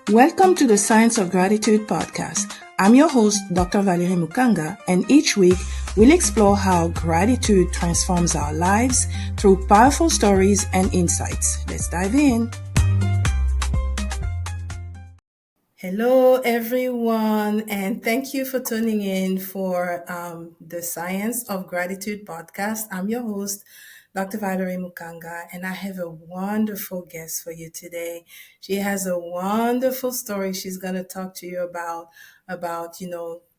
Welcome to the Science of Gratitude podcast. I'm your host, Dr. Valerie Mukanga, and each week we'll explore how gratitude transforms our lives through powerful stories and insights. Let's dive in. Hello, everyone, and thank you for tuning in for the Science of Gratitude podcast. I'm your host, Dr. Valerie Mukanga, and I have a wonderful guest for you today. She has a wonderful story she's going to talk to you about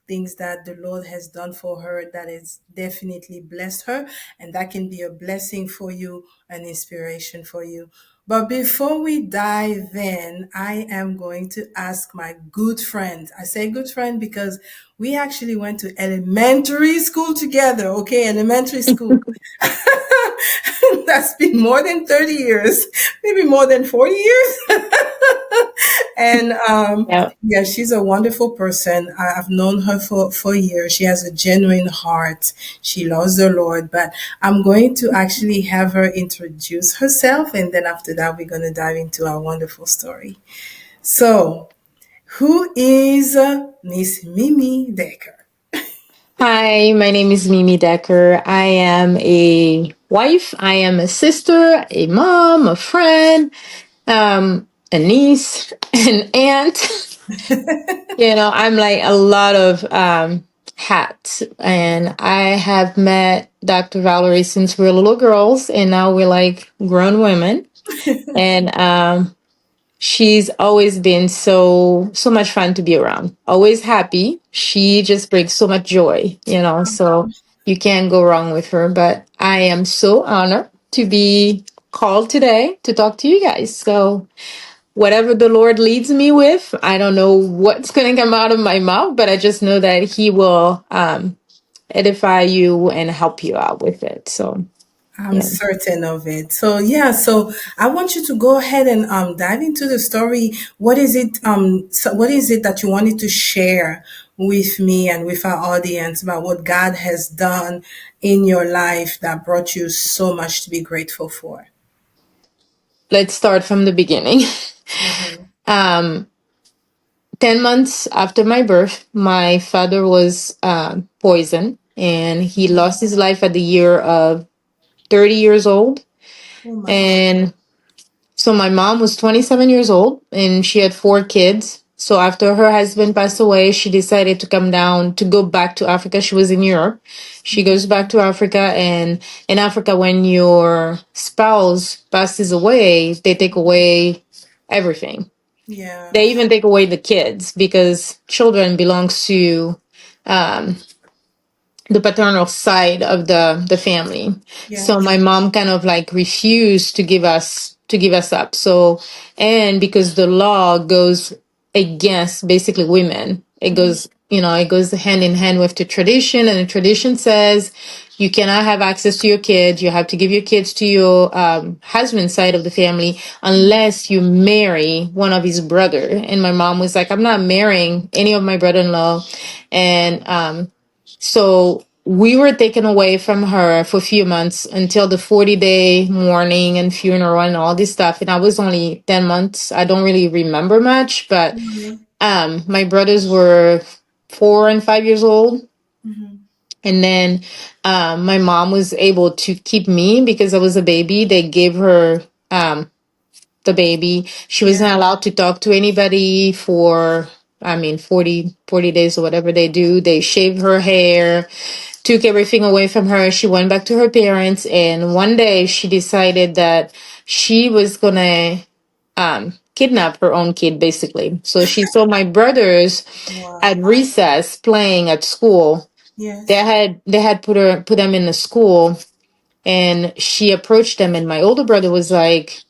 things that the Lord has done for her that has definitely blessed her, and that can be a blessing for you, an inspiration for you. But before we dive in, I am going to ask my good friend. I say good friend because we actually went to elementary school together. Okay, elementary school. That's been more than 30 years, maybe more than 40 years. And Yeah. yeah, she's a wonderful person. I've known her for years. She has a genuine heart. She loves the Lord. But I'm going to actually have her introduce herself. And then after that, we're going to dive into our wonderful story. So, who is Miss Mimi Decker? Hi, my name is Mimi Decker. I am a wife. I am a sister, a mom, a friend, a niece, an aunt. I'm like a lot of hats. And I have met Dr. Valerie since we were little girls, and now we're like grown women. And she's always been so much fun to be around. Always happy. She just brings so much joy. So you can't go wrong with her. But I am so honored to be called today to talk to you guys. So whatever the Lord leads me with, I don't know what's going to come out of my mouth, but I just know that He will edify you and help you out with it. So I'm yeah. certain of it. So yeah, so I want you to go ahead and dive into the story. What is it that you wanted to share with me and with our audience about what God has done in your life that brought you so much to be grateful for? Let's start from the beginning. Mhm. um, 10 months after my birth, my father was poisoned and he lost his life at the year of 30 years old. Oh my God. And so my mom was 27 years old and she had 4 kids. So after her husband passed away, she decided to come down to go back to Africa. She was in Europe. She goes back to Africa. And in Africa, when your spouse passes away, they take away everything. Yeah. They even take away the kids because children belongs to the paternal side of the family. So Yes. my mom kind of like refused to give us up. So, and because the law goes against basically women, it goes hand in hand with the tradition, and the tradition says you cannot have access to your kids. You have to give your kids to your husband's side of the family unless you marry one of his brother. And my mom was like, I'm not marrying any of my brother-in-law. And so we were taken away from her for a few months until the 40-day mourning and funeral and all this stuff. And I was only 10 months. I don't really remember much, but Mhm. my brothers were 4 and 5 years old. Mhm. And then my mom was able to keep me because I was a baby. They gave her the baby. She wasn't Yeah. allowed to talk to anybody for, I mean, 40 days or whatever they do. They shaved her hair, took everything away from her. She went back to her parents. And one day she decided that she was going to kidnap her own kid, basically. So she saw my brothers at Wow. recess playing at school. They Yes. had they had put them in the school, and she approached them, and my older brother was like,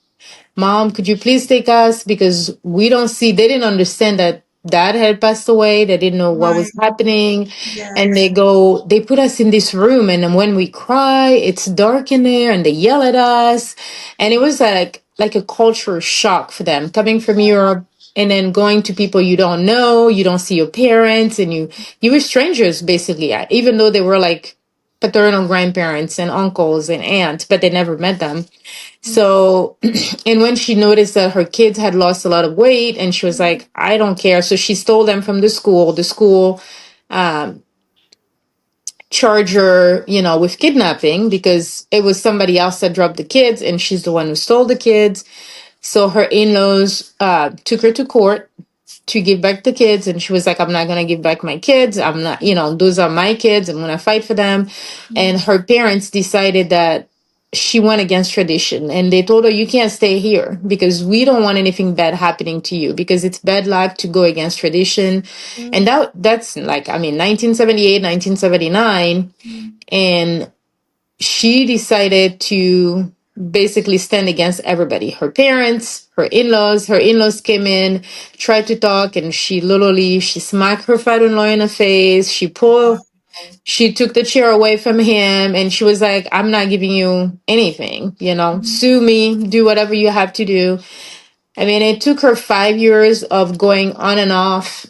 Mom, could you please take us? Because we don't see, they didn't understand that dad had passed away. They didn't know what Right. was happening. And Yes. they put us in this room. And then when we cry, it's dark in there and they yell at us. And it was like a cultural shock for them coming from Europe and then going to people you don't know, you don't see your parents, and you were strangers basically, even though they were like paternal grandparents and uncles and aunts, but they never met them. Mm, So, and when she noticed that her kids had lost a lot of weight, and she was mm, like, I don't care. So she stole them from the school. The school charged her, with kidnapping because it was somebody else that dropped the kids, and she's the one who stole the kids. So her in-laws took her to court to give back the kids, and she was like, I'm not going to give back my kids. I'm not, those are my kids. I'm going to fight for them. And her parents decided that she went against tradition, and they told her, you can't stay here because we don't want anything bad happening to you, because it's bad luck to go against tradition. And mm, that's like, I mean, 1978, 1979. mm. And she decided to basically stand against everybody, her parents, her in-laws came in, tried to talk, and she smacked her father-in-law in the face. She took the chair away from him, and she was like, I'm not giving you anything, sue me, do whatever you have to do. I mean, it took her 5 years of going on and off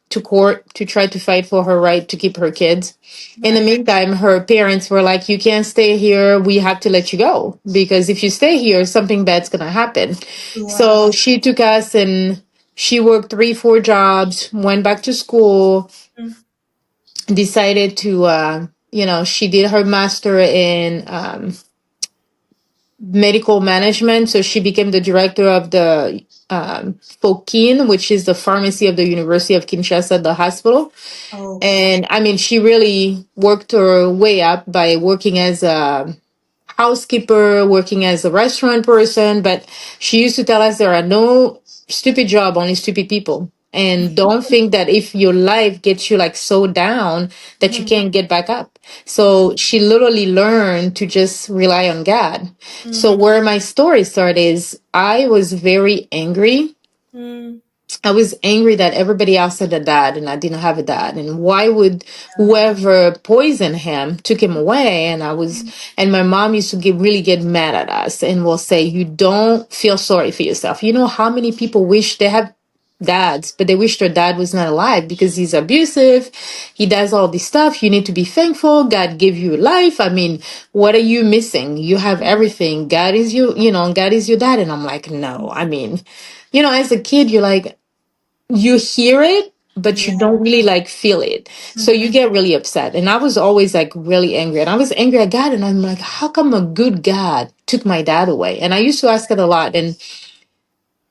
to court to try to fight for her right to keep her kids. In the Right. meantime, her parents were like, you can't stay here. We have to let you go, because if you stay here, something bad's going to happen. So Wow. she took us, and she worked 3, 4 jobs, went back to school, Mm. decided to, she did her master in medical management. So she became the director of the Fokin, which is the pharmacy of the University of Kinshasa, the hospital. Okay. And I mean, she really worked her way up by working as a housekeeper, working as a restaurant person. But she used to tell us there are no stupid job, only stupid people. And don't think that if your life gets you like so down that you Mhm, can't get back up. So she literally learned to just rely on God. So mhm, where my story started is I was very angry. mm. I was angry that everybody else had a dad and I didn't have a dad. And why would whoever poisoned him took him away? And my mom used to really get mad at us and will say, you don't feel sorry for yourself. You know how many people wish they have dads, but they wish their dad was not alive because he's abusive. He does all this stuff. You need to be thankful. God gave you life. I mean, what are you missing? You have everything. God is your dad. And I'm like, no, I mean, as a kid, you're like, you hear it, but Yeah. you don't really like feel it. So you Mhm. get really upset. And I was always like really angry. And I was angry at God. And I'm like, how come a good God took my dad away? And I used to ask it a lot. And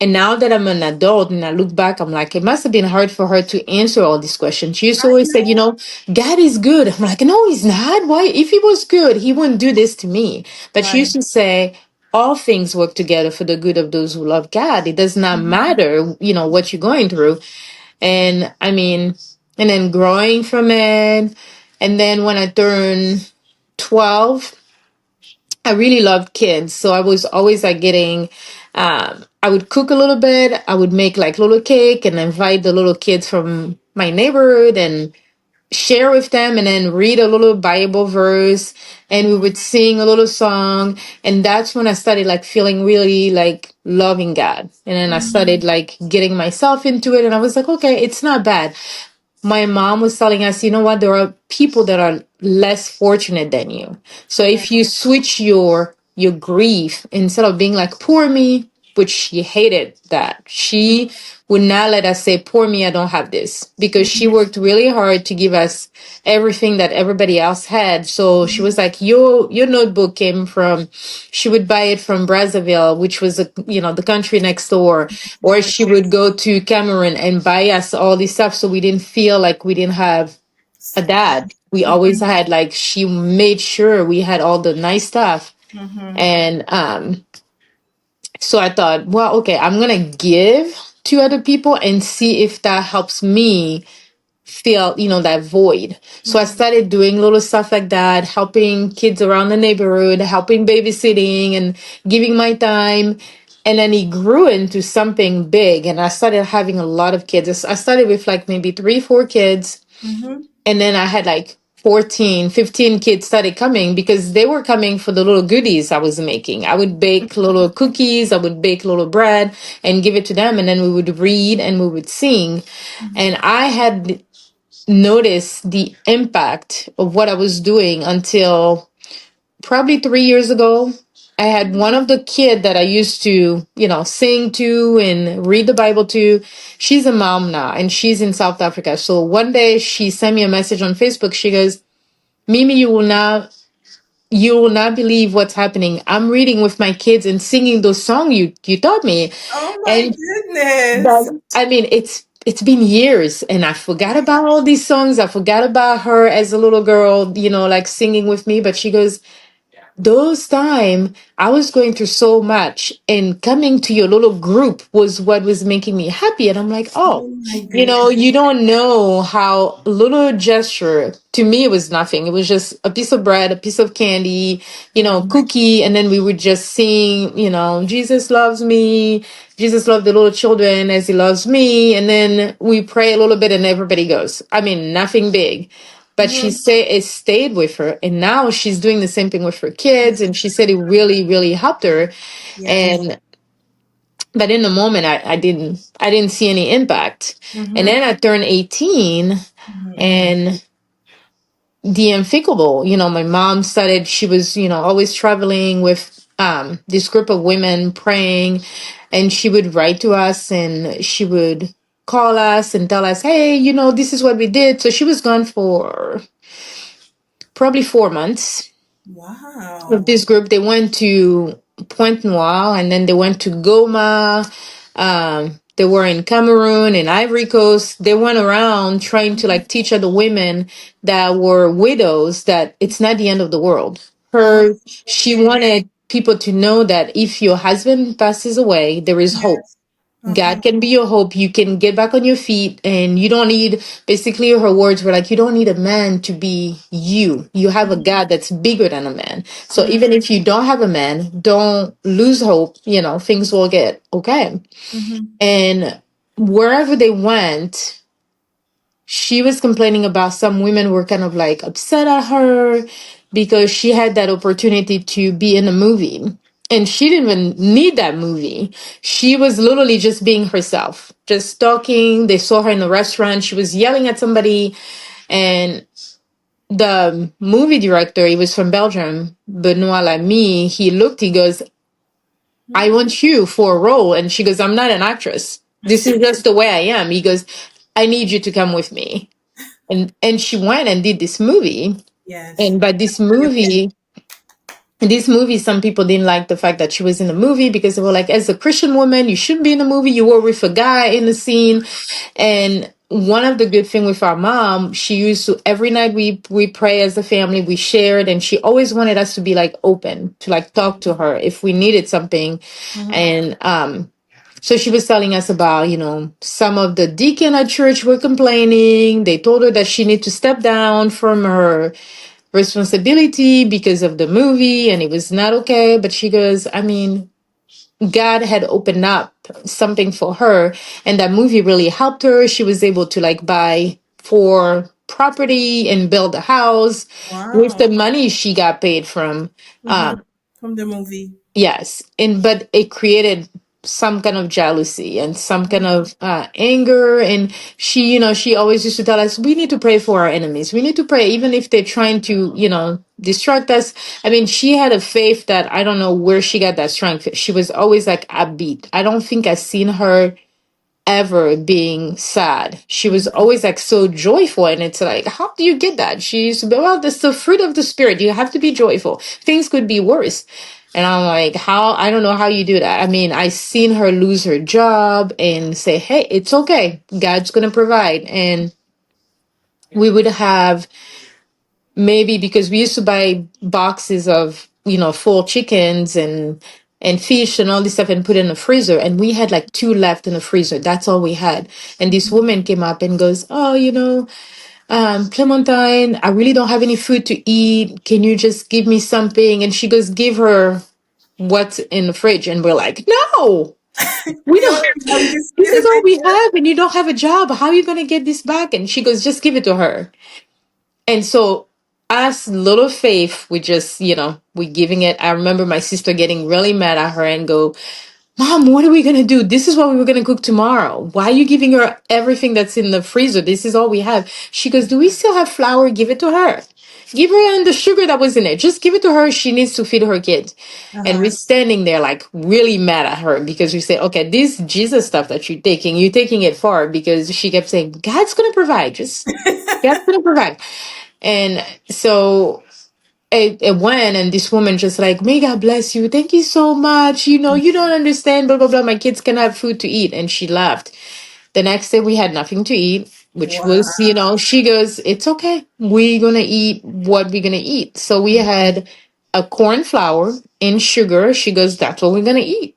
now that I'm an adult and I look back, I'm like, it must have been hard for her to answer all these questions. She used to I always say, know. God is good. I'm like, no, he's not. Why? If he was good, he wouldn't do this to me. But she Right. used to say, all things work together for the good of those who love God. It does not Mhm, matter, what you're going through. And I mean, and then growing from it. And then when I turned 12, I really loved kids. So I was always like I would cook a little bit. I would make like little cake and invite the little kids from my neighborhood and share with them, and then read a little Bible verse, and we mhm, would sing a little song. And that's when I started like feeling really like loving God. And then I started mhm. like getting myself into it, and I was like, okay, it's not bad. My mom was telling us, you know what, there are people that are less fortunate than you. So Yeah. if you switch your grief, instead of being like poor me, which she hated that, she would not let us say poor me, I don't have this, because she worked really hard to give us everything that everybody else had. So she was like, your notebook came from, she would buy it from Brazzaville, which was the country next door, or Right. she would go to Cameroon and buy us all this stuff, so we didn't feel like we didn't have a dad. We always had, like, she made sure we had all the nice stuff. Mhm. And so I thought, well, okay, I'm gonna give to other people and see if that helps me feel, that void. So I Mhm. started doing little stuff like that, helping kids around the neighborhood, helping babysitting and giving my time. And then it grew into something big, and I started having a lot of kids. I started with like maybe 3, 4 kids, Mhm. and then I had like 14, 15 kids started coming because they were coming for the little goodies I was making. I would bake little cookies, I would bake little bread and give it to them. And then we would read and we would sing. And I had notice the impact of what I was doing until probably 3 years ago. I had one of the kid that I used to, sing to and read the Bible to. She's a mom now and she's in South Africa. So one day she sent me a message on Facebook. She goes, Mimi, you will not believe what's happening. I'm reading with my kids and singing those songs you taught me. Oh my And goodness. but I mean, it's been years, and I forgot about all these songs. I forgot about her as a little girl, like singing with me. But she goes, those time I was going through so much, and coming to your little group was what was making me happy. And I'm like, oh, Oh my goodness. you don't know how little gesture to me it was nothing. It was just a piece of bread, a piece of candy, Mhm. cookie, and then we would just sing, Jesus loves me, Jesus loved the little children as he loves me, and then we pray a little bit and everybody goes. I mean, nothing big. But she Mhm. said it stayed with her, and now she's doing the same thing with her kids, and she said it really, really helped her. Yes. And but in the moment, I didn't see any impact. And Mhm. then I turned 18, Mhm. and the unthinkable, my mom started. She was, always traveling with this group of women praying, and she would write to us, and she would call us and tell us, hey, this is what we did. So she was gone for probably 4 months with Wow. this group. They went to Pointe Noire, and then they went to Goma. They were in Cameroon and Ivory Coast. They went around trying to like teach other women that were widows that it's not the end of the world. She Okay. wanted people to know that if your husband passes away, there is hope. Yes. Uh-huh. God can be your hope. You can get back on your feet, and you don't need, basically, her words were like, you don't need a man to be you. You have a God that's bigger than a man. So Mhm. even if you don't have a man, don't lose hope. Things will get okay. Mhm. And wherever they went, she was complaining about some women were kind of like upset at her because she had that opportunity to be in a movie, and she didn't even need that movie. She was literally just being herself, just talking. They saw her in the restaurant, she was yelling at somebody, and the movie director, he was from Belgium, Benoit Lamy, he goes, I want you for a role. And she goes, I'm not an actress, this is just the way I am. He goes, I need you to come with me. And she went and did this movie. Yes. And by this movie, some people didn't like the fact that she was in the movie because they were like, as a Christian woman, you shouldn't be in the movie. You were with a guy in the scene. And one of the good thing with our mom, she used to, every night we pray as a family, we shared, and she always wanted us to be like open to like talk to her if we needed something. Mhm. And so she was telling us about, some of the deacon at church were complaining. They told her that she need to step down from her responsibility because of the movie, and it was not okay. But she goes, I mean, God had opened up something for her, and that movie really helped her. She was able to like buy for property and build a house with Wow. the money she got paid from. Mhm. From the movie. Yes, and but it created some kind of jealousy and some kind of anger. And she, she always used to tell us, we need to pray for our enemies. We need to pray, even if they're trying to, distract us. I mean, she had a faith that I don't know where she got that strength. She was always like upbeat. I don't think I've seen her ever being sad. She was Mhm. always like so joyful. And it's like, how do you get that? She used to be, well, that's the fruit of the spirit. You have to be joyful. Things could be worse. And I'm like, how? I don't know how you do that. I mean, I seen her lose her job and say, hey, it's okay. God's going to provide. And we would have, maybe because we used to buy boxes of, full chickens and fish and all this stuff and put in the freezer. And we had like two left in the freezer. That's all we had. And this woman came up and goes, oh, Clementine, I really don't have any food to eat. Can you just give me something? And she goes, give her what's in the fridge. And we're like, no, we We don't. already have this. This Give is all it. we have, and you don't have a job. How are you going to get this back? And she goes, just give it to her. And so, us little faith, we just, we giving it. I remember my sister getting really mad at her and go, Mom, what are we going to do? This is what we were going to cook tomorrow. Why are you giving her everything that's in the freezer? This is all we have. She goes, do we still have flour? Give it to her. Give her and the sugar that was in it. Just give it to her. She needs to feed her kid. And Uh-huh. we're standing there like really mad at her because we say, okay, this Jesus stuff that you're taking it far, because she kept saying, God's going to provide. Just God's going to provide. And so it went, and this woman just like, may God bless you. Thank you so much. You don't understand, blah, blah, blah. My kids can have food to eat. And she left. The next day we had nothing to eat, which was, Wow. she goes, it's okay. We're going to eat what we're going to eat. So we had a corn flour and sugar. She goes, that's what we're going to eat.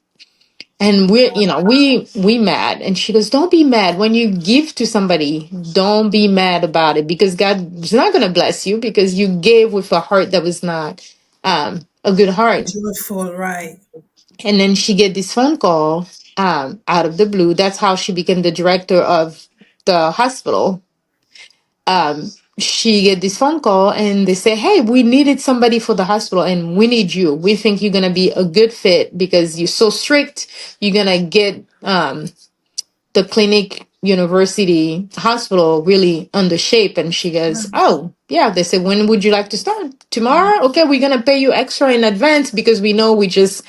And we mad. And she goes, don't be mad. When you give to somebody, don't be mad about it, because God is not going to bless you because you gave with a heart that was not a good heart. Joyful, right. And then she get this phone call out of the blue. That's how she became the director of the hospital. She get this phone call and they say, hey, we needed somebody for the hospital and we need you. We think you're going to be a good fit because you're so strict. You're going to get the clinic, university, hospital really under shape. And she goes, oh, yeah. They said, when would you like to start? Tomorrow? Okay, we're going to pay you extra in advance because we know we just,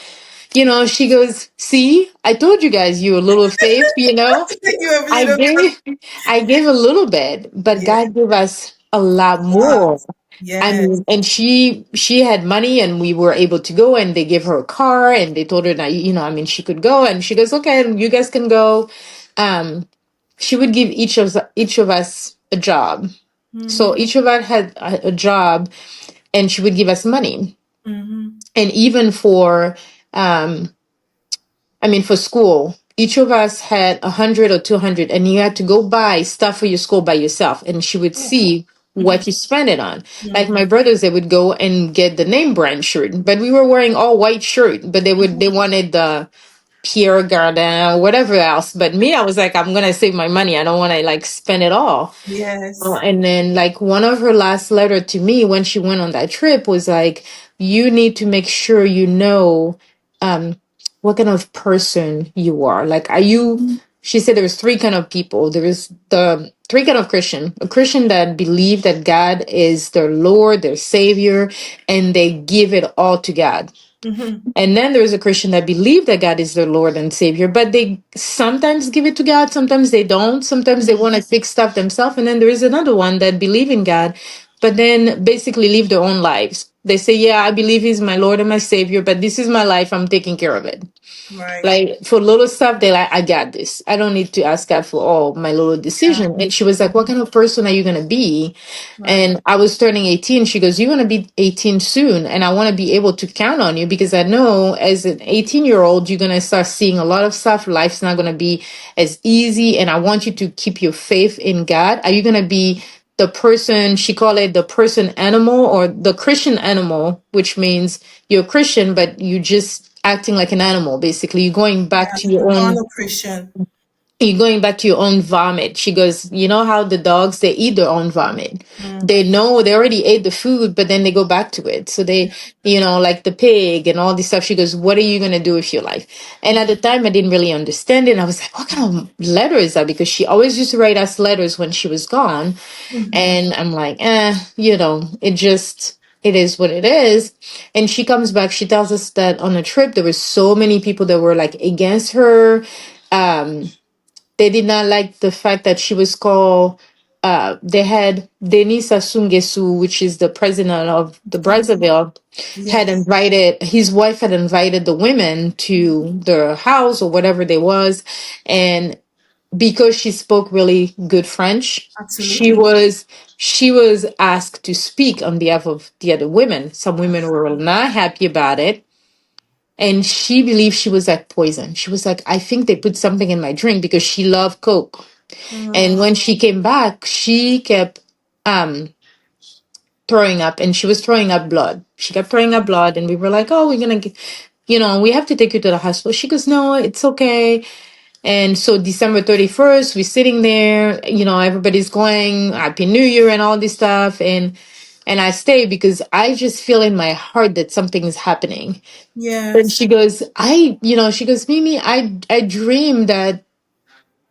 she goes, see, I told you guys you a little safe. You have I little. gave I gave a little bit, but Yeah. God gave us a lot Wow. more. I Yes. mean, and she had money and we were able to go, and they gave her a car and they told her that, she could go, and she goes, okay, you guys can go. She would give each of us a job. So Mm-hmm. each of us had a job, and she would give us money. Mm-hmm. And even um for school, each of us had 100 or 200, and you had to go buy stuff for your school by yourself. And she would Oh. see what you spend it on. Like Mm-hmm. my brothers, they would go and get the name brand shirt, but we were wearing all white shirt. But they wanted the Pierre Gardin or whatever else. But me, I was like, I'm gonna save my money. I don't want to like spend it all. Yes. And then, like, one of her last letter to me when she went on that trip was like, you need to make sure um, what kind of person you are. Like, are you? She said there was three kind of people. There was the three kind of Christian: a Christian that believe that God is their Lord, their Savior, and they give it all to God. Mm-hmm. And then there's a Christian that believe that God is their Lord and Savior, but they sometimes give it to God, sometimes they don't. Sometimes they want to fix stuff themselves. And then there is another one that believe in God, but then basically live their own lives. They say, yeah, I believe he's my Lord and my Savior, but this is my life. I'm taking care of it. Right. Like for little stuff, they like, I got this. I don't need to ask God for all my little Yeah. decision. And she was like, what kind of person are you going to be? Right. And I was turning 18. She goes, you're going to be 18 soon. And I want to be able to count on you because I know as an 18-year-old, you're going to start seeing a lot of stuff. Life's not going to be as easy. And I want you to keep your faith in God. Are you going to be the person, she called it the person animal or the Christian animal, which means you're a Christian, but you just acting like an animal. Basically, Yeah. Like a carnal Christian. you're going back to your own vomit. She goes, you know how the dogs, they eat their own vomit. Mm. They know they already ate the food, but then they go back to it. So they, like the pig and all this stuff. She goes, what are you going to do with your life? And at the time, I didn't really understand it. And I was like, what kind of letter is that? Because she always used to write us letters when she was gone. Mm-hmm. And I'm like, it is what it is. And she comes back. She tells us that on a trip, there were so many people that were like against her. They did not like the fact that she was called, they had Denis Sassou Nguesso, which is the president of the Brazzaville, had Yes. invited, his wife had invited the women to their house or whatever they was. And because she spoke really good French, Absolutely. she was asked to speak on behalf of the other women. Some women were not happy about it, and she believed she was like poison. She was like, I think they put something in my drink because she loved Coke. And Mm. when she came back, she kept um throwing up, and she was throwing up blood. She kept throwing up blood, and we were like, oh, we're gonna get, we have to take you to the hospital. She goes, no, it's okay. And so December 31st, we're sitting there, everybody's going Happy New Year and all this stuff. And I stay because I just feel in my heart that something is happening. And Yes. she goes, she goes, Mimi, I dreamed that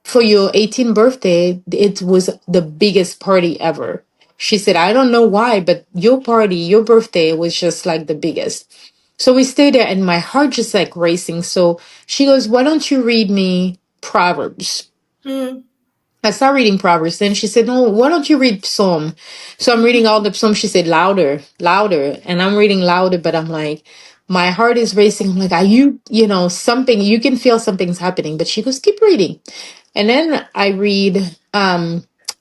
for your 18th birthday, it was the biggest party ever. She said, I don't know why, but your party, your birthday was just like the biggest. So we stayed there and my heart just like racing. So she goes, why don't you read me Proverbs? Mm, I started reading Proverbs. Then she said, no, why don't you read Psalm? So I'm reading all the Psalms. She said, louder, louder. And I'm reading louder, but I'm like, my heart is racing. I'm like, are you, something, you can feel something's happening. But she goes, keep reading. And then I read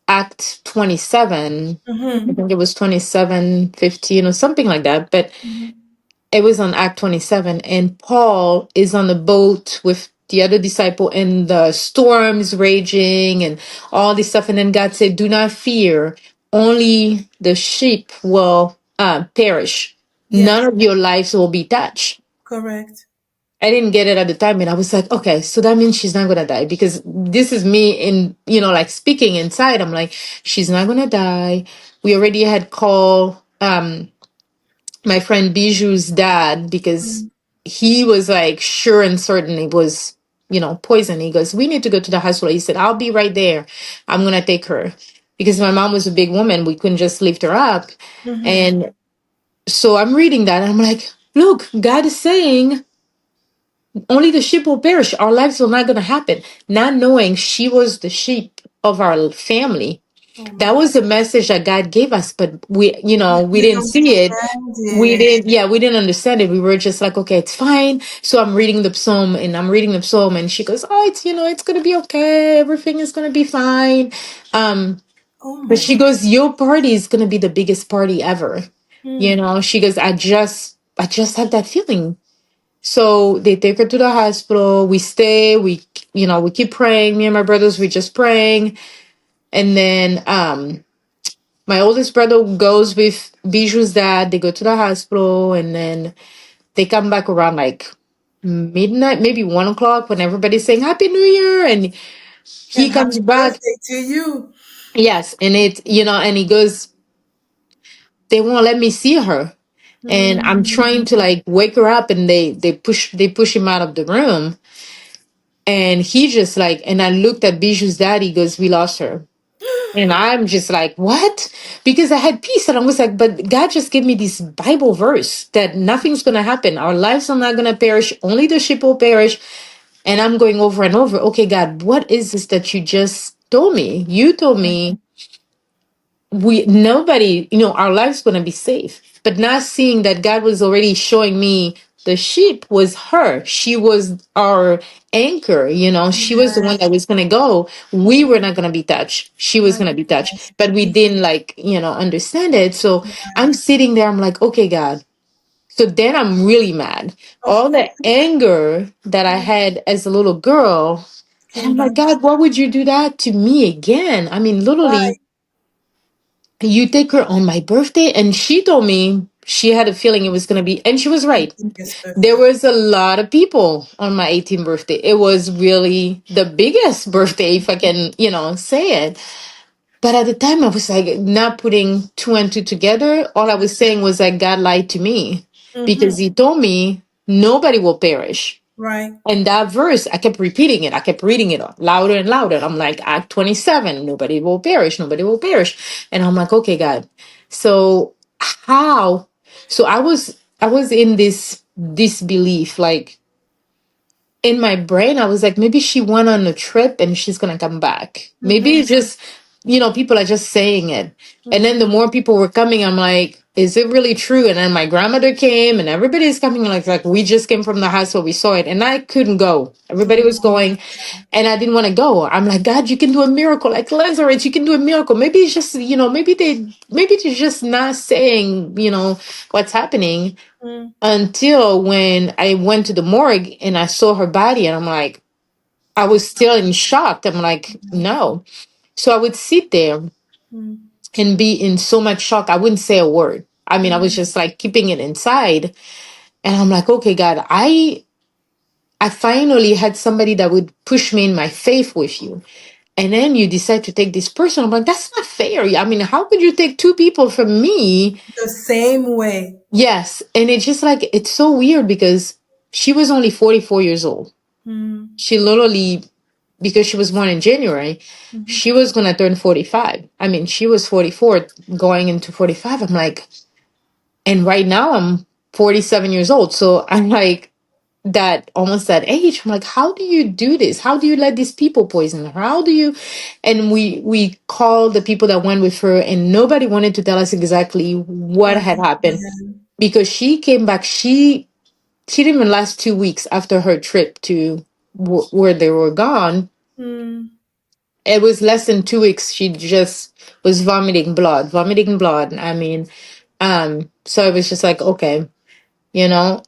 Act 27. I mm-hmm, think it was 27:15 or something like that. But mm-hmm. it was on Act 27, and Paul is on the boat with the other disciple, and the storms raging and all this stuff. And then God said, do not fear, only the sheep will perish. None Yes, of your lives will be touched. correct. I didn't get it at the time, and I was like, okay, so that means she's not gonna die, because this is me in, like speaking inside. I'm like, she's not gonna die. We already had called my friend Bijou's dad, because Mm, he was like sure and certain it was, poison. He goes, we need to go to the hospital. He said, I'll be right there. I'm gonna take her, because my mom was a big woman. We couldn't just lift her up. mm-hmm. And so I'm reading that and I'm like, look, God is saying only the sheep will perish. Our lives are not gonna happen. Not knowing she was the sheep of our family. Oh my That God. was the message that God gave us, but we You didn't see it. understand We it. didn't, yeah, we didn't understand it. We were just like, okay, it's fine. So I'm reading the psalm, and I'm reading the psalm, and she goes, oh, it's gonna be okay. Everything is gonna be fine. Um, Oh but my she God. goes, your party is gonna be the biggest party ever. Mm, She goes, I just have that feeling. So they take her to the hospital. We stay. We keep praying. Me and my brothers, we just praying, and then my oldest brother goes with Bijou's dad. They go to the hospital, and then they come back around like midnight, maybe 1 o'clock, when everybody's saying Happy New Year. And and he happy comes back. birthday to you. Yes. And and he goes, they won't let me see her. And I'm trying Mm, to like wake her up, and they push him out of the room. And he just like, and I looked at Bijou's dad. He goes, we lost her. And I'm just like, what? Because I had peace. And I was like, but God just gave me this Bible verse that nothing's going to happen. Our lives are not going to perish. Only the sheep will perish. And I'm going over and over. Okay, God, what is this that you just told me? You told me nobody, our life's going to be safe. But not seeing that God was already showing me the sheep was her. She was our anchor. She was the one that was going to go. We were not going to be touched. She was my going to be touched, goodness. but we didn't like, understand it. So I'm sitting there. I'm like, okay, God. So then I'm really mad. Of All the course, anger that I had as a little girl. And came I'm like, back. God, why would you do that to me again? I mean, literally, Right. you take her on my birthday. And she told me she had a feeling it was going to be, and she was right. Biggest There birthday. was a lot of people on my 18th birthday. It was really the biggest birthday, if I can, say it. But at the time, I was like not putting two and two together. All I was saying was that God lied to me, Mm-hmm. because he told me nobody will perish. Right. And that verse, I kept repeating it. I kept reading it louder and louder. I'm like, Act 27, nobody will perish, nobody will perish. And I'm like, okay, God. So how? So I was in this disbelief, like in my brain, I was like, maybe she went on a trip and she's gonna come back. Maybe Mm-hmm. it's just, people are just saying it. And Mm-hmm. then the more people were coming, I'm like, is it really true? And then my grandmother came, and everybody's coming, like we just came from the hospital, we saw it, and I couldn't go. Everybody was going, and I didn't want to go. I'm like, God, you can do a miracle, like Lazarus, you can do a miracle. Maybe it's just, maybe they're just not saying, what's happening, Mm-hmm. until when I went to the morgue and I saw her body, and I'm like, I was still in shock. I'm like, no. So I would sit there and be in so much shock. I wouldn't say a word. I mean, I was just like keeping it inside. And I'm like, okay, God, I finally had somebody that would push me in my faith with you. And then you decide to take this person. I'm like, that's not fair. I mean, how could you take two people from me? The same way. Yes. And it's just like, it's so weird because she was only 44 years old. Mm, She literally, because she was born in January, mhm. she was going to turn 45. I mean, she was 44 going into 45. I'm like, and right now I'm 47 years old. So I'm like, that almost that age. I'm like, how do you do this? How do you let these people poison her? How do you? And we called the people that went with her, and nobody wanted to tell us exactly what What had happened happened? because she came back. She didn't even last 2 weeks after her trip to where they were gone. Mm, It was less than 2 weeks. She just was vomiting blood, vomiting blood. I mean, so it was just like, okay, you know,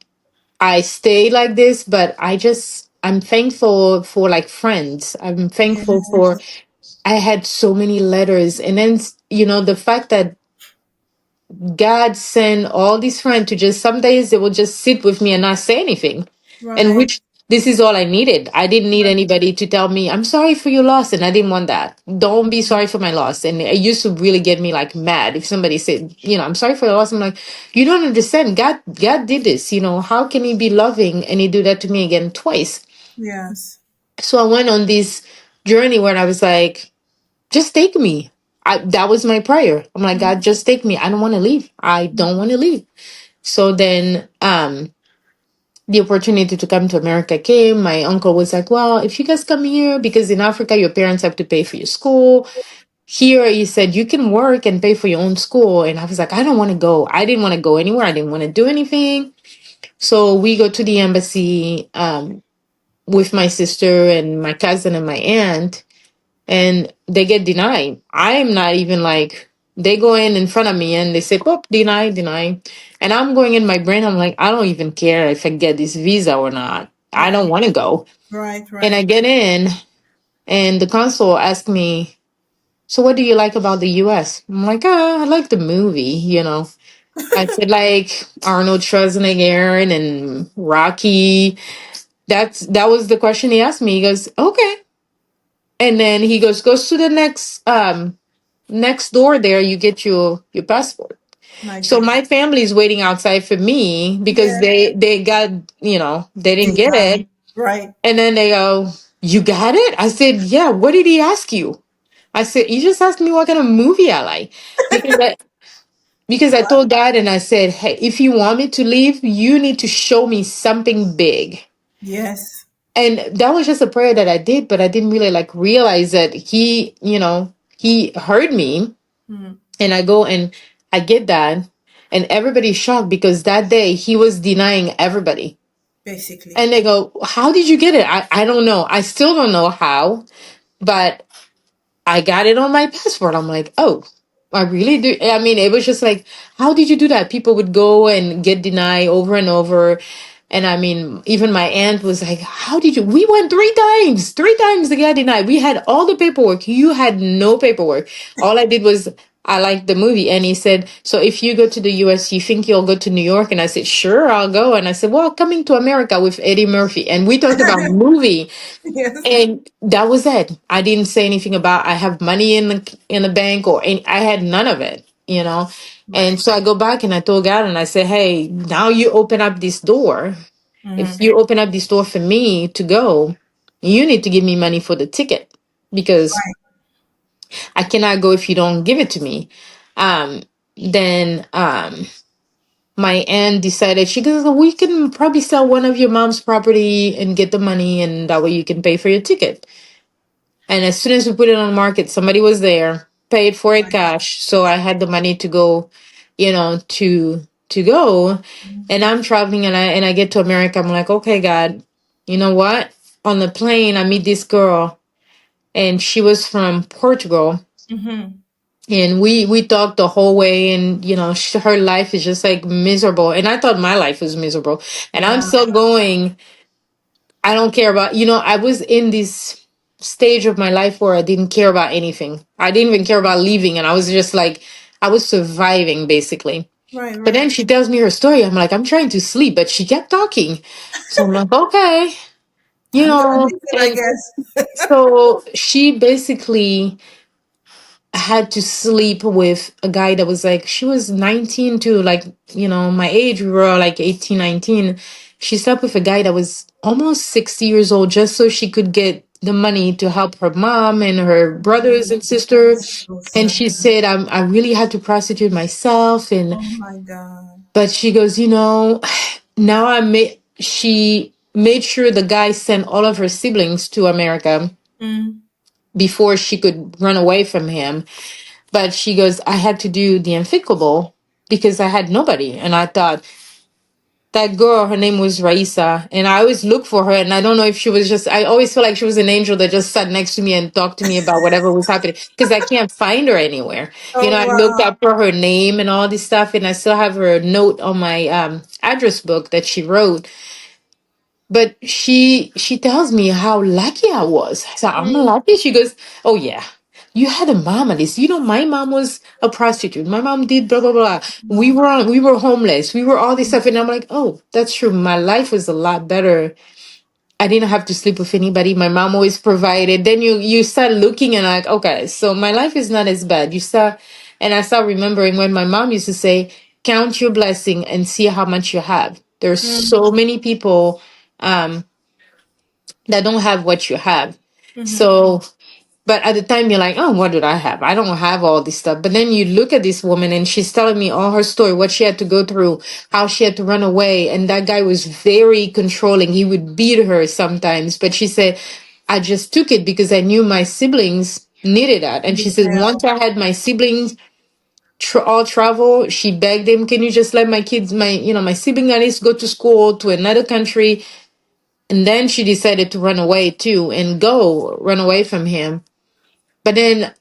I stay like this, but I'm thankful for like friends. I'm thankful for, yes. I had so many letters. And then, the fact that God sent all these friends to just, some days they will just sit with me and not say anything. And Right. which this is all I needed. I didn't need anybody to tell me, I'm sorry for your loss. And I didn't want that. Don't be sorry for my loss. And it used to really get me like mad if somebody said, I'm sorry for your loss. I'm like, you don't understand. God did this. How can he be loving and he do that to me again twice? Yes. So I went on this journey where I was like, just take me. That was my prayer. I'm like, God, just take me. I don't want to leave. I don't want to leave. So then the opportunity to come to America came. My uncle was like, well, if you guys come here, because in Africa, your parents have to pay for your school. Here, he said, you can work and pay for your own school. And I was like, I don't want to go. I didn't want to go anywhere. I didn't want to do anything. So we go to the embassy with my sister and my cousin and my aunt, and they get denied. I'm not even like, they go in front of me and they say, "Pop, deny, deny." And I'm going in my brain, I'm like, I don't even care if I get this visa or not. I don't Right. want to go. Right. And I Right. get in, and the consul asked me, so what do you like about the US? I'm like, I like the movie. I said like Arnold Schwarzenegger and Rocky. That was the question he asked me. He goes, okay. And then he goes to the next door there, you get your passport. My So goodness. my family is waiting outside for me because Yes. they got, they didn't get Deny. it. Right. And then they go, you got it? I said, yeah. What did he ask you? I said, you just asked me what kind of movie I like. Because I, because I Right. told God and I said, hey, if you want me to leave, you need to show me something big. Yes. And that was just a prayer that I did, but I didn't really like realize that he heard me. Mm, And I go and I get that, and everybody's shocked because that day he was denying everybody. basically. And they go, how did you get it? I don't know. I still don't know how, but I got it on my passport. I'm like, oh, I really do. I mean, it was just like, how did you do that? People would go and get denied over and over. And I mean, even my aunt was like, how did you? We went three times to get denied. We had all the paperwork. You had no paperwork. All I did was, I liked the movie. And he said, so if you go to the US, you think you'll go to New York? And I said, sure, I'll go. And I said, well, coming to America with Eddie Murphy. And we talked about movie. Yes. And that was it. I didn't say anything about I have money in the bank or any, I had none of it. And Right. so I go back and I told God and I said, hey, now you open up this door. If Mm-hmm. you open up this door for me to go, you need to give me money for the ticket because Right. I cannot go if you don't give it to me. Then my aunt decided, she goes, we can probably sell one of your mom's property and get the money and that way you can pay for your ticket. And as soon as we put it on the market, somebody was there, paid for it Right. cash. So I had the money to go, to go. And I'm traveling and I get to America. I'm like, okay, God, you know what? On the plane, I meet this girl and she was from Portugal. Mm-hmm. And we talked the whole way, and her life is just like miserable. And I thought my life was miserable, and I'm Yeah. still going. I don't care about, I was in this stage of my life where I didn't care about anything. I didn't even care about leaving. And I was just like, I was surviving basically. Right. But then Right. she tells me her story. I'm like, I'm trying to sleep, but she kept talking. So I'm like, okay. you I'm gonna know, miss it, I and guess. so she basically had to sleep with a guy that was like, she was 19 too, like, my age, we were all like 18, 19. She slept with a guy that was almost 60 years old just so she could get the money to help her mom and her brothers and sister. That's so And sad. she said, I really had to prostitute myself. And, Oh my God. but she goes, now she made sure the guy sent all of her siblings to America Mm, before she could run away from him. But she goes, I had to do the unthinkable because I had nobody. And I thought, that girl, her name was Raisa. And I always look for her. And I don't know if she was just, I always feel like she was an angel that just sat next to me and talked to me about whatever was happening because I can't find her anywhere. oh I looked wow. up for her name and all this stuff. And I still have her note on my address book that she wrote. But she tells me how lucky I was. I said, I'm Mm, lucky. She goes, oh yeah, you had a mom at least. My mom was a prostitute. My mom did blah blah blah. wow. We were homeless. We were all this stuff. And I'm like, oh, that's true. My life was a lot better. I didn't have to sleep with anybody. My mom always provided. Then you start looking and like, okay, so my life is not as bad. And I start remembering when my mom used to say, count your blessing and see how much you have. There's Mm, so many people um, that don't have what you have. mm-hmm. So, but at the time you're like, oh, what did I have? I don't have all this stuff. But then you look at this woman and she's telling me all her story, what she had to go through, how she had to run away. And that guy was very controlling. He would beat her sometimes. But she said, I just took it because I knew my siblings needed that. And she Need said, help. once I had my siblings all travel, she begged him, can you just let my kids, my sibling at least go to school to another country? And then she decided to run away too and go run away from him. But then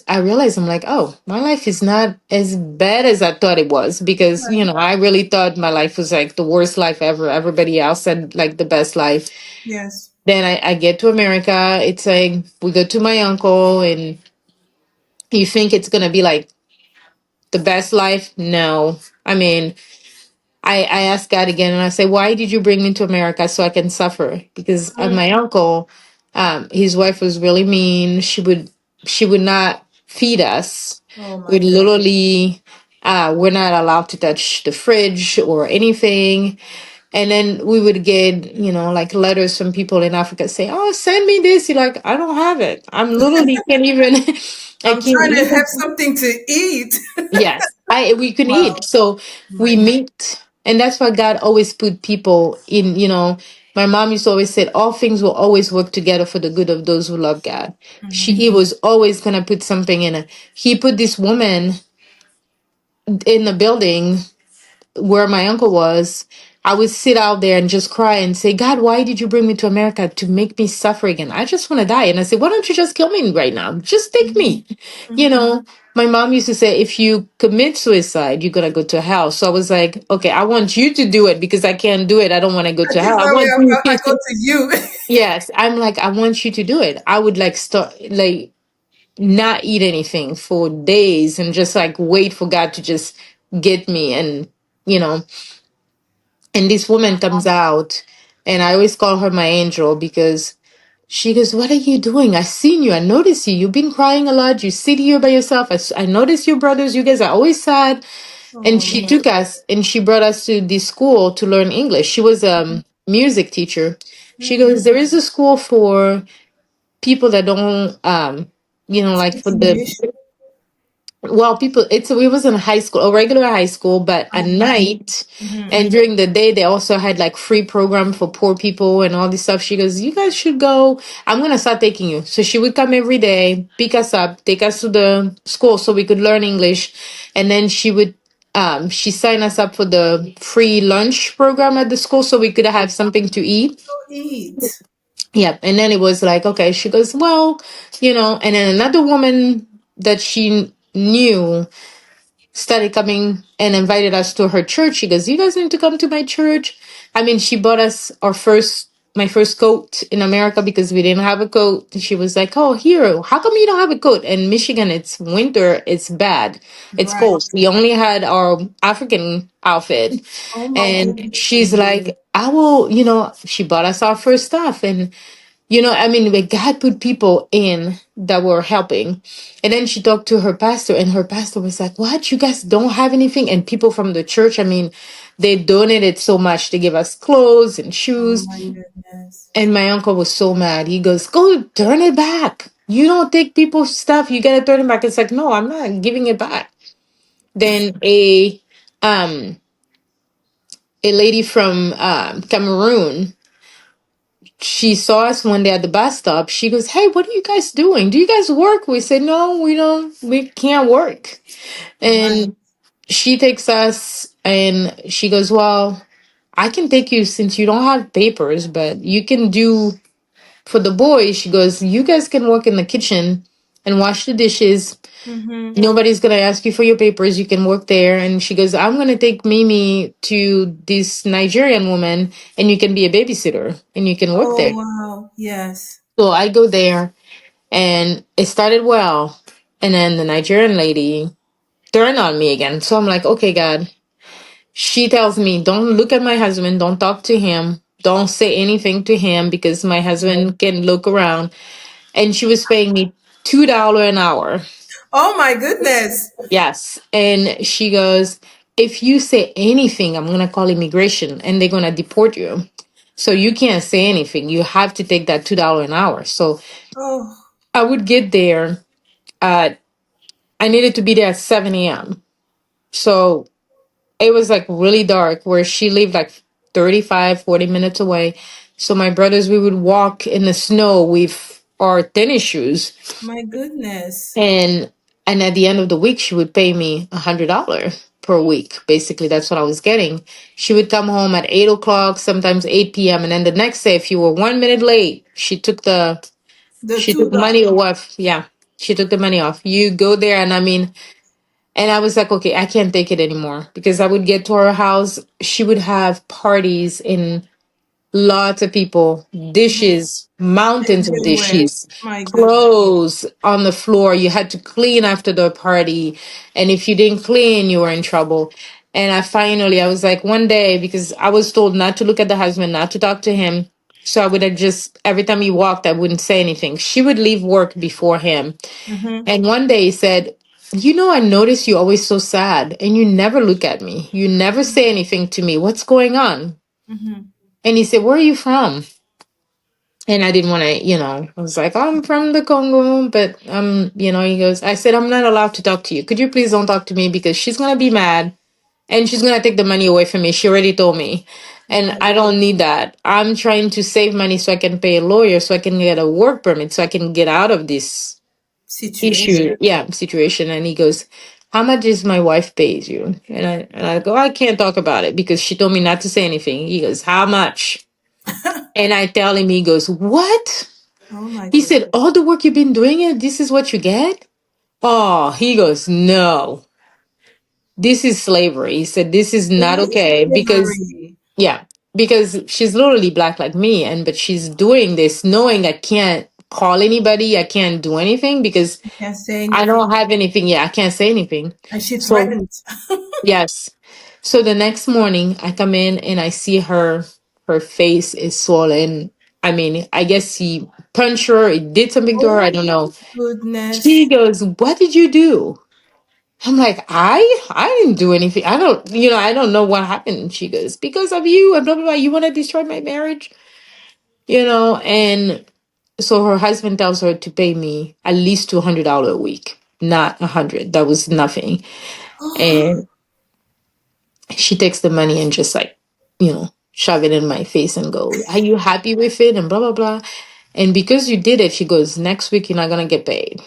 I realized I'm like, oh, my life is not as bad as I thought it was because, Right. I really thought my life was like the worst life ever. Everybody else had like the best life. Yes. Then I get to America. It's like we go to my uncle and you think it's going to be like the best life. No. I mean, I asked God again and I say, why did you bring me to America so I can suffer? Because Mm, my uncle, his wife was really mean. She would not feed us. oh my We God. literally we're not allowed to touch the fridge or anything. And then we would get, like letters from people in Africa say, oh, send me this. You're like, I don't have it. I'm literally can't even I I'm can't trying to have even. something to eat. Yes, I we can eat. Wow. So we My God. meet, and that's why God always put people in. My mom used to always say, all things will always work together for the good of those who love God. He was always gonna put something in it. He put this woman in the building where my uncle was. I would sit out there and just cry and say, God, why did you bring me to America to make me suffer again? I just want to die. And I said, why don't you just kill me right now? Just take Mhm, me. You mhm. know, my mom used to say, if you commit suicide, you're going to go to hell. So I was like, okay, I want you to do it because I can't do it. I don't want to go to This hell. is I why want you. I go to you. Yes. I'm like, I want you to do it. I would like start, like, not eat anything for days and just like wait for God to just get me. You know, and this woman comes out, and I always call her my angel because she goes, what are you doing? I seen you. I noticed you. You've been crying a lot. You sit here by yourself. I noticed your brothers. You guys are always sad. And Oh, she took us and she brought us to this school to learn English. She was a music teacher. She mm. goes, there is a school for people that don't, like Speak for the English. people, we was in high school, a regular high school, but at Okay. night Mm-hmm. and during the day they also had like free program for poor people and all this stuff. She goes, you guys should go. I'm gonna start taking you. So she would come every day, pick us up, take us to the school so we could learn English. And then she signed us up for the free lunch program at the school so we could have something to eat. Go eat. Yep. And then it was like, okay, she goes, well, and then another woman that she knew started coming and invited us to her church. She goes, you guys need to come to my church. I mean, she bought us our first my first coat in America because we didn't have a coat. She was like, "Oh, here, how come you don't have a coat?" In Michigan, it's winter, it's bad, it's Right. cold. We only had our African outfit, Oh my and she's goodness. like, "I will," she bought us our first stuff, and I mean, like God put people in that were helping. And then she talked to her pastor, and her pastor was like, "What? You guys don't have anything?" And people from the church, I mean, they donated so much. They give us clothes and Oh shoes. my goodness. And my uncle was so mad. He goes, "Go turn it back. You don't take people's stuff. You gotta turn it back." It's like, no, I'm not giving it back. Then um a lady from Cameroon, she saw us one day at the bus stop. She goes, "Hey, what are you guys doing? Do you guys work?" We said, "No, we don't. We can't work." Right. And she takes us and she goes, "Well, I can take you since you don't have papers, but you can do for the boys." She goes, "You guys can work in the kitchen and wash the dishes. Mm-hmm. Nobody's gonna ask you for your papers. You can work there." And she goes, "I'm gonna take Mimi to this Nigerian woman and you can be a babysitter and you can work Oh there." wow. Yes. So I go there and it started well. And then the Nigerian lady turned on me again. So I'm like, okay, God. She tells me, don't look at my husband, don't talk to him, don't say anything to him because my husband can look around. And she was paying me $2 an hour. Oh my goodness. Yes. And she goes, if you say anything, I'm going to call immigration and they're going to deport you. So you can't say anything. You have to take that $2 an hour. So Oh I would get there. I needed to be there at 7 a.m. So it was like really dark where she lived like 35, 40 minutes away. So my brothers, we would walk in the snow with our tennis shoes. my goodness. And at the end of the week, she would pay me $100 per week. Basically, that's what I was getting. She would come home at 8 o'clock, sometimes 8 p.m. And then the next day, if you were 1 minute late, The she two took money off. Yeah. She took the money off. You go there and I mean, and I was like, okay, I can't take it anymore because I would get to her house. She would have parties in lots of people, dishes, mountains of everywhere. dishes, My goodness. clothes on the floor. You had to clean after the party. And if you didn't clean, you were in trouble. And I was like, one day, because I was told not to look at the husband, not to talk to him. So I would have just, every time he walked, I wouldn't say anything. She would leave work before him. Mm-hmm. And one day he said, I notice you're always so sad and you never look at me. You never say anything to me. What's going on? Mm-hmm. And he said, where are you from? And I didn't want to, I was like, I'm from the Congo, but he goes, I said, I'm not allowed to talk to you. Could you please don't talk to me because she's going to be mad and she's going to take the money away from me. She already told me. And My I don't need that. I'm trying to save money so I can pay a lawyer, so I can get a work permit, so I can get out of this situation. issue, yeah, situation. And he goes, how much is my wife pays you? And I go, I can't talk about it because she told me not to say anything. He goes, how much? And I tell him, he goes, what? Oh my He goodness. said, all the work you've been doing it, this is what you get? Oh, he goes, no, this is slavery. He said, this is It not is okay because, slavery. yeah, because she's literally black like me. But she's doing this knowing I can't call anybody, I can't do anything because I can't say I anything. don't have anything. Yeah, I can't say anything. And she So, threatened. yes. So the next morning I come in and I see her face is swollen. I mean, I guess he punched her, he did something to her, I Oh don't know. goodness. She goes, what did you do? I'm like, I didn't do anything. I don't know what happened. She goes, because of you and blah blah blah. You want to destroy my marriage? And so her husband tells her to pay me at least $200 a week, not 100. That was nothing. And she takes the money and just like, shove it in my face and go, are you happy with it? And blah, blah, blah. And because you did it, she goes, next week you're not going to get paid.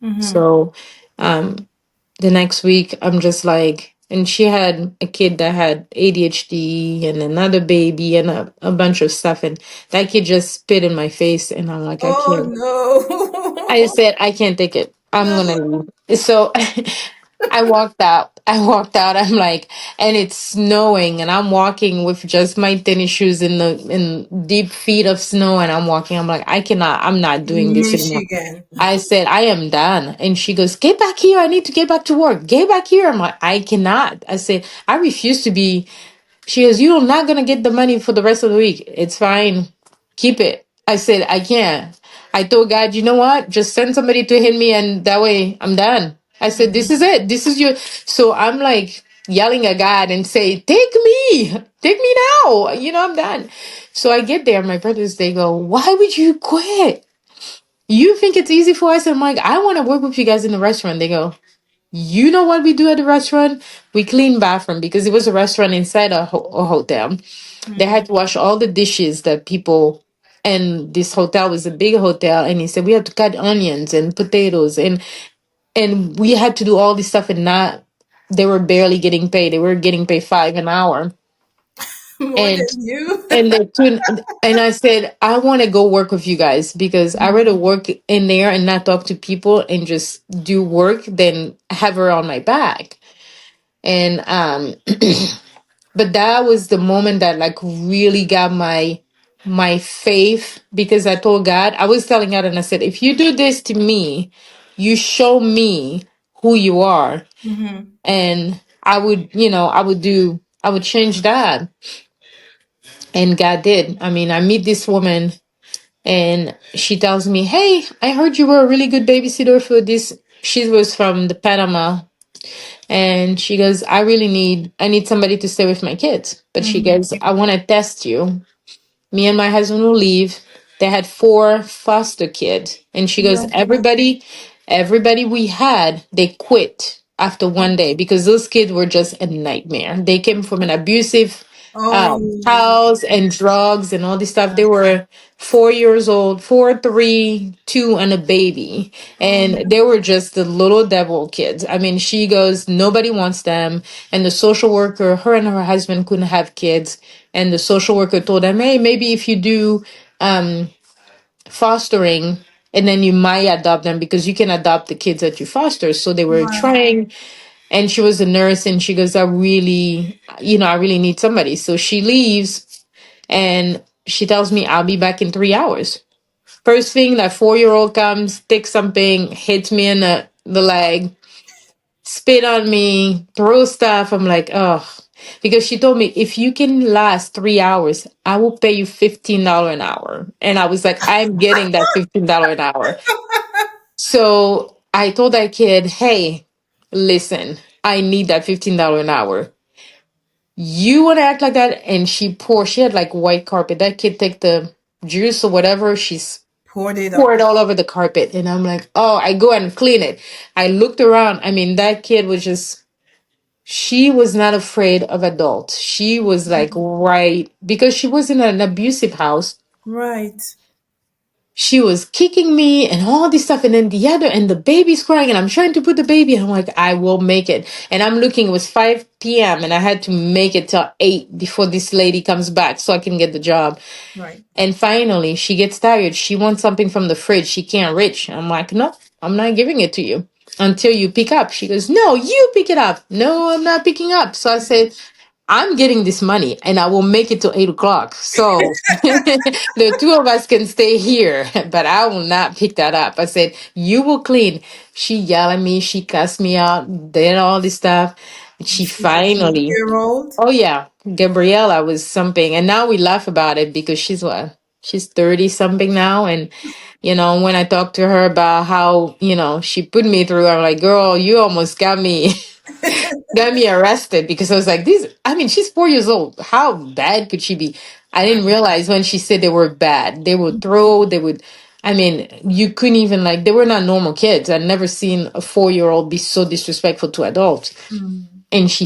Mm-hmm. So the next week, I'm just like, and she had a kid that had ADHD and another baby and a bunch of stuff. And that kid just spit in my face. And I'm like, I Oh can't. I no. said, I can't take it. I'm No. going to leave. So I walked out. I walked out. I'm like, and it's snowing, and I'm walking with just my tennis shoes in deep feet of snow, and I'm walking. I'm like, I cannot. I'm not doing this anymore. Michigan. I said, I am done. And she goes, get back here. I need to get back to work. Get back here. I'm like, I cannot. I said, I refuse to be. She goes, you're not going to get the money for the rest of the week. It's fine. Keep it. I said, I can't. I told God, you know what? Just send somebody to hit me and that way I'm done. I said, this is it. This is your. So I'm like yelling at God and say, take me. Take me now. I'm done. So I get there. My brothers, they go, why would you quit? You think it's easy for us? I'm like, I want to work with you guys in the restaurant. They go, you know what we do at the restaurant? We clean bathroom because it was a restaurant inside a hotel. They had to wash all the dishes that people, and this hotel was a big hotel. And he said we had to cut onions and potatoes, and we had to do all this stuff, and not, they were barely getting paid. They were getting paid 5 an hour. More And than you. and I said, I want to go work with you guys because I rather work in there and not talk to people and just do work than have her on my back. And but that was the moment that like really got my faith, because I told God, I was telling God, and I said, if you do this to me, you show me who you are, Hmm. and I would change that. And God did. I mean, I meet this woman and she tells me, hey, I heard you were a really good babysitter for this. She was from the Panama. And she goes, I need somebody to stay with my kids. But she Hmm. goes, I want to test you. Me and my husband will leave. They had 4 foster kids. And she goes, No. everybody we had, they quit after one day because those kids were just a nightmare. They came from an abusive Oh, house and drugs and all this stuff. They were 4 years old, 4, 3, 2, and a baby. oh, And they were just the little devil kids. I mean, she goes, nobody wants them. And the social worker, her and her husband couldn't have kids. And the social worker told them, hey, maybe if you do fostering, and then you might adopt them because you can adopt the kids that you foster. So they were wow. trying, and she was a nurse, and she goes, I really need somebody. So she leaves, and she tells me, I'll be back in 3 hours. First thing, that 4-year-old comes, takes something, hits me in the leg, spit on me, throw stuff. I'm like, oh, because she told me, if you can last 3 hours, I will pay you $15 an hour. And I was like, I'm getting that $15 an hour. So I told that kid, hey, listen, I need that $15 an hour. You want to act like that? And she had like white carpet. That kid take the juice or whatever, she's Poured it pour up. it all over the carpet. And I'm like, oh, I go and clean it. I looked around. I mean, that kid was just, she was not afraid of adults. She was like, right, because she was in an abusive house. Right. She was kicking me and all this stuff. And then and the baby's crying, and I'm trying to put the baby. And I'm like, I will make it. And I'm looking, it was 5 p.m. and I had to make it till 8 before this lady comes back so I can get the job. Right. And finally, she gets tired. She wants something from the fridge. She can't reach. I'm like, no, I'm not giving it to you until you pick up. She goes, no, you pick it up. No, I'm not picking up. So I said, I'm getting this money and I will make it to 8 o'clock. So the two of us can stay here, but I will not pick that up. I said, you will clean. She yelled at me. She cussed me out, did all this stuff. She She's a finally, 8-year-old. oh yeah, Gabriella was something. And now we laugh about it because she's what? She's 30 something now. And, when I talk to her about how, she put me through, I'm like, girl, you almost got me arrested, because I was like, I mean, she's 4 years old. How bad could she be? I didn't realize when she said they were bad. They would throw, I mean, you couldn't even, like, they were not normal kids. I'd never seen a 4-year-old be so disrespectful to adults. Mm. And she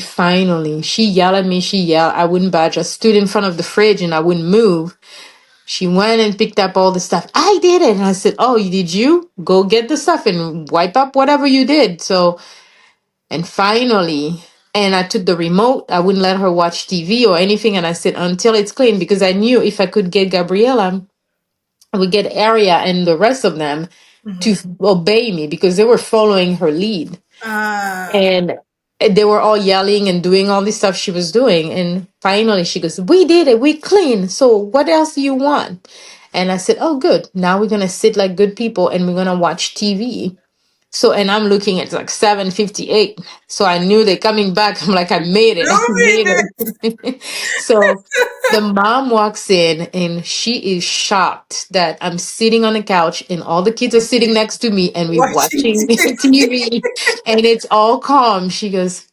yelled at me. She yelled. I wouldn't budge. I stood in front of the fridge and I wouldn't move. She went and picked up all the stuff. I did it. And I said, oh, did you? Go get the stuff and wipe up whatever you did. So, and finally, and I took the remote. I wouldn't let her watch TV or anything. And I said, until it's clean, because I knew if I could get Gabriella, I would get Aria and the rest of them to Hmm. obey me because they were following her lead. Ah, And they were all yelling and doing all this stuff she was doing. And finally she goes, "We did it, we clean. So what else do you want?" And I said, "Oh, good. Now we're gonna sit like good people and we're gonna watch TV." So, and I'm looking at like 7:58. So I knew they're coming back. I'm like, I made it. I don't made read it. So the mom walks in and she is shocked that I'm sitting on the couch and all the kids are sitting next to me and we're watching watching TV. TV and it's all calm. She goes,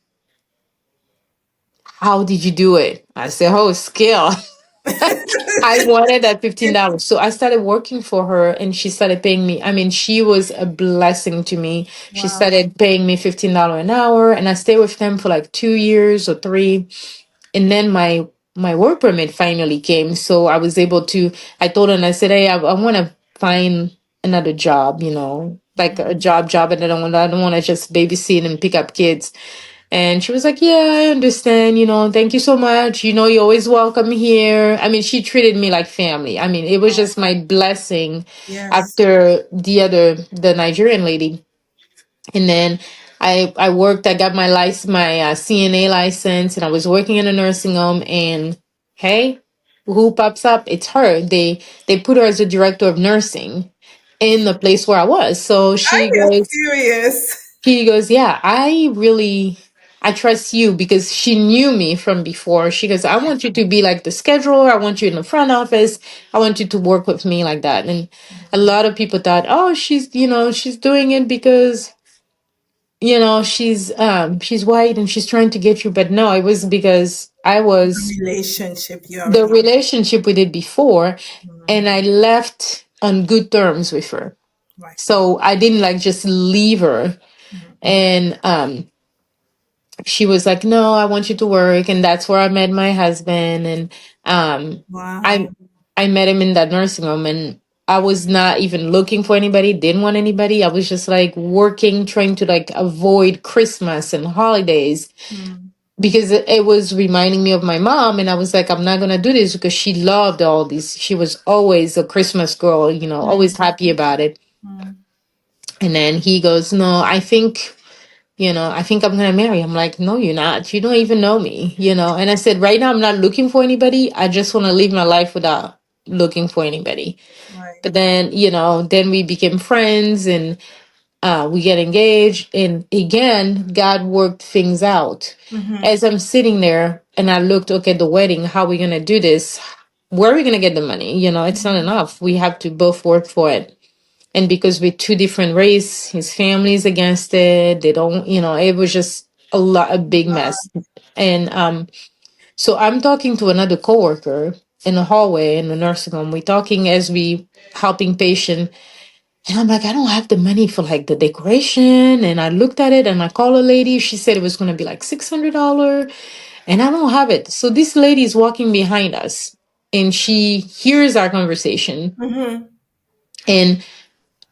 "How did you do it?" I said, "Oh, skill." I wanted that $15. So I started working for her and she started paying me. I mean, she was a blessing to me. She Wow. started paying me $15 an hour and I stayed with them for like 2 years or three. And then my work permit finally came. So I was able to, I told her and I said, "Hey, I want to find another job, like a job, and I don't want to just babysit and pick up kids." And she was like, "Yeah, I understand. Thank you so much. You're always welcome here." I mean, she treated me like family. I mean, it was just my blessing Yes. after the Nigerian lady. And then I worked, I got my license, my CNA license, and I was working in a nursing home. And hey, who pops up? It's her. They put her as the director of nursing in the place where I was. So I she am goes, curious. she goes, "Yeah, I trust you," because she knew me from before. She goes, "I want you to be like the scheduler. I want you in the front office. I want you to work with me like that." And a lot of people thought, "Oh, she's doing it because, she's white and she's trying to get you." But no, it was because I was The relationship you the already. relationship we did before, and I left on good terms with her. Right. So I didn't like just leave her. And she was like, "No, I want you to work." And that's where I met my husband. And um Wow. I I met him in that nursing home, and I was not even looking for anybody, didn't want anybody. I was just like working, trying to like avoid Christmas and holidays Mm. because it was reminding me of my mom. And I was like, I'm not gonna do this because she loved all these. She was always a Christmas girl, always happy about it. Mm. And then he goes, "No, I think I'm gonna marry." I'm like, "No, you're not. You don't even know me. And I said, "Right now, I'm not looking for anybody. I just want to live my life without looking for anybody." Right. But then we became friends and we get engaged. And again, God worked things out. Mm-hmm. As I'm sitting there and I looked, okay, the wedding, how are we gonna do this? Where are we gonna get the money? It's not enough. We have to both work for it. And because we're two different race, his family's against it. They don't, it was just a big mess. And so I'm talking to another coworker in the hallway in the nursing home. We're talking as we helping patient, and I'm like, "I don't have the money for like the decoration." And I looked at it and I called a lady. She said it was gonna be like $600, and I don't have it. So this lady is walking behind us, and she hears our conversation, Mm-hmm. and